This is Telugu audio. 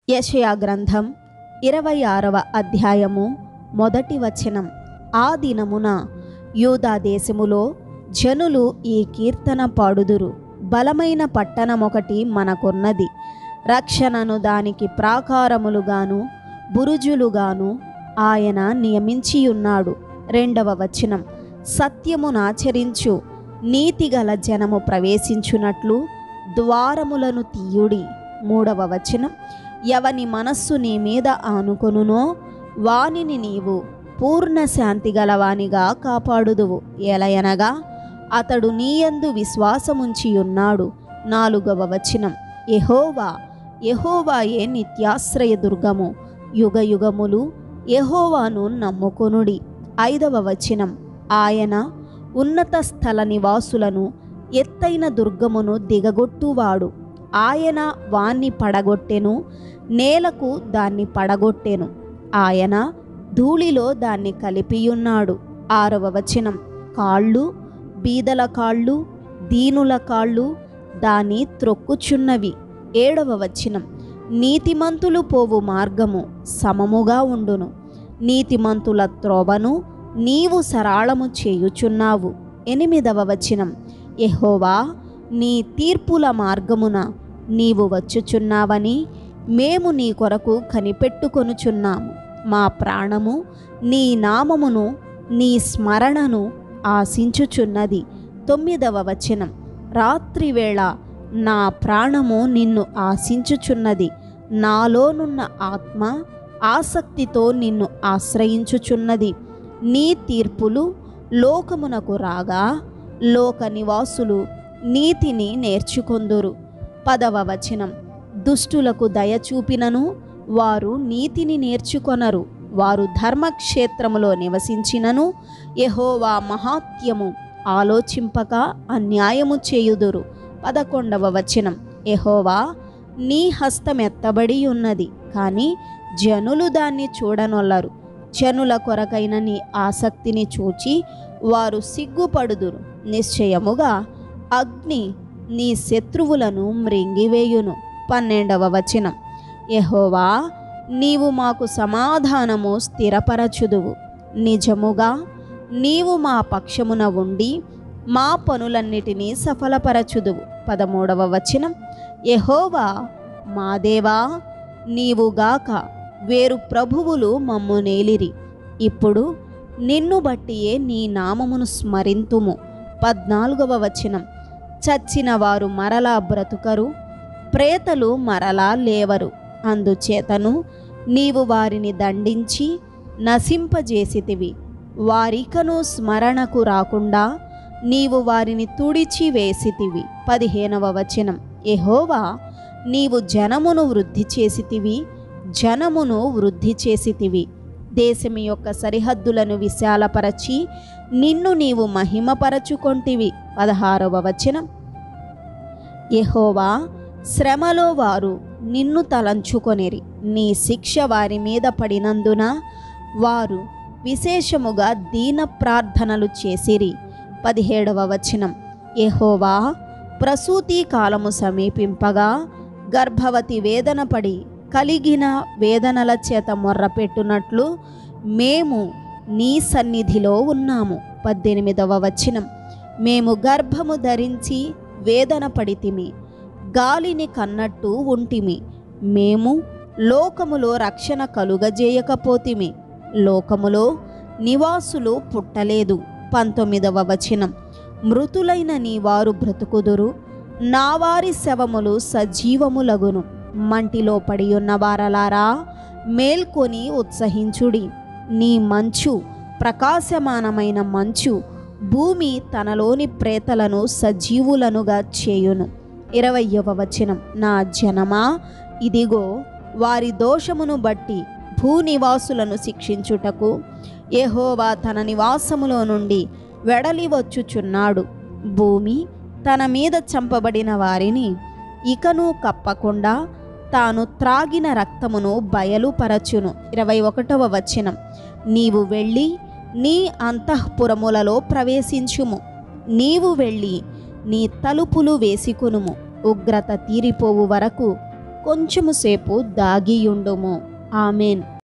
యెషయా గ్రంథం 26వ అధ్యాయము 1వ వచనం. ఆ దినమున యూదా దేశములో జనులు ఈ కీర్తన పాడుదురు. బలమైన పట్టణమొకటి మనకున్నది, రక్షణను దానికి ప్రాకారములుగాను బురుజులుగాను ఆయన నియమించియున్నాడు. 2వ వచనం. సత్యమునాచరించు నీతిగల జనము ప్రవేశించునట్లు ద్వారములను తీయుడి. 3వ వచనం. ఎవని మనస్సు నీ మీద ఆనుకొనునో వానిని నీవు పూర్ణ శాంతి గలవానిగా కాపాడుదువు, ఎలయనగా అతడు నీయందు విశ్వాసముంచియున్నాడు. 4వ వచనం. యెహోవా యెహోవాయే నిత్యాశ్రయ దుర్గము, యుగయుగములు యెహోవాను నమ్ముకొనుడి. 5వ వచనం. ఆయన ఉన్నత స్థల నివాసులను ఎత్తైన దుర్గమును దిగగొట్టువాడు. ఆయన వాన్ని పడగొట్టెను, నేలకు దాన్ని పడగొట్టెను. ఆయన ధూళిలో దాన్ని కలిపియున్నాడు. 6వ వచనం. కాళ్ళు, బీదల కాళ్ళు, దీనుల కాళ్ళు దాన్ని త్రొక్కుచున్నవి. 7వ వచనం. నీతిమంతులు పోవు మార్గము సమముగా ఉండును, నీతిమంతుల త్రోవను నీవు సరాళము చేయుచున్నావు. 8వ వచనం. యెహోవా, నీ తీర్పుల మార్గమున నీవు వచ్చుచున్నావని మేము నీ కొరకు కనిపెట్టుకొనుచున్నాము. మా ప్రాణము నీ నామమును నీ స్మరణను ఆశించుచున్నది. 9వ వచనం. రాత్రివేళ నా ప్రాణము నిన్ను ఆశించుచున్నది, నాలోనున్న ఆత్మ ఆసక్తితో నిన్ను ఆశ్రయించుచున్నది. నీ తీర్పులు లోకమునకు రాగా లోక నివాసులు నీతిని నేర్చుకొందురు. 10వ వచనం. దుష్టులకు దయ చూపినను వారు నీతిని నేర్చుకొనరు, వారు ధర్మక్షేత్రములో నివసించినను యెహోవా మహాత్యము ఆలోచింపక అన్యాయము చేయుదురు. 11వ వచనం. యెహోవా, నీ హస్తమెత్తబడి ఉన్నది, కానీ జనులు దాన్ని చూడనొల్లరు. జనుల కొరకైన నీ ఆసక్తిని చూచి వారు సిగ్గుపడుదురు. నిశ్చయముగా అగ్ని నీ శత్రువులను మ్రింగివేయును. 12వ వచనం. యెహోవా, నీవు మాకు సమాధానము స్థిరపరచుదువు, నిజముగా నీవు మా పక్షమున ఉండి మా పనులన్నిటినీ సఫలపరచుదువు. 13వ వచనం. యెహోవా మా దేవా, నీవుగాక వేరు ప్రభువులు మమ్ము నేలిరి, ఇప్పుడు నిన్ను బట్టియే నీ నామమును స్మరింతుము. 14వ వచనం. చచ్చిన వారు మరలా బ్రతుకరు, ప్రేతలు మరలా లేవరు. అందుచేతను నీవు వారిని దండించి నశింపజేసితివి, వారికను స్మరణకు రాకుండా నీవు వారిని తుడిచి వేసితివి. 15వ వచనం. యెహోవా, నీవు జనమును వృద్ధి చేసితివి, జనమును వృద్ధి చేసితివి. దేశము యొక్క సరిహద్దులను విశాలపరచి నిన్ను నీవు మహిమపరచుకొంటివి. 16వ వచనం. యెహోవా, శ్రమలో వారు నిన్ను తలంచుకొనిరి, నీ శిక్ష వారి మీద పడినందున వారు విశేషముగా దీన ప్రార్థనలు చేసిరి. 17వ వచనం. యెహోవా, ప్రసూతి కాలము సమీపింపగా గర్భవతి వేదన పడి కలిగిన వేదనల చేత మొర్రపెట్టునట్లు మేము నీ సన్నిధిలో ఉన్నాము. 18వ వచనం. మేము గర్భము ధరించి వేదన పడితిమి, గాలిని కన్నట్టు ఉంటిమి, మేము లోకములో రక్షణ కలుగజేయకపోతిమి, లోకములో నివాసులు పుట్టలేదు. 19వ వచనం. మృతులైన నీ వారు బ్రతుకుదురు, నా వారి శవములు సజీవములగును. మంటిలో పడి ఉన్న వారలారా, మేల్కొని ఉత్సహించుడి. నీ మంచు ప్రకాశమానమైన మంచు భూమి తనలోని ప్రేతలను సజీవులనుగా చేయును. 20వ వచనం. నా జనమా, ఇదిగో వారి దోషమును బట్టి భూనివాసులను శిక్షించుటకు యెహోవా తన నివాసములో నుండి వెడలి వచ్చుచున్నాడు. భూమి తన మీద చంపబడిన వారిని ఇకను కప్పకుండా తాను త్రాగిన రక్తమును బయలుపరచును. 21వ వచనం. నీవు వెళ్ళి నీ అంతఃపురములలో ప్రవేశించుము, నీవు వెళ్ళి నీ తలుపులు వేసికొనుము, ఉగ్రత తీరిపోవు వరకు కొంచెము సేపు దాగియుండుము. ఆమెన్.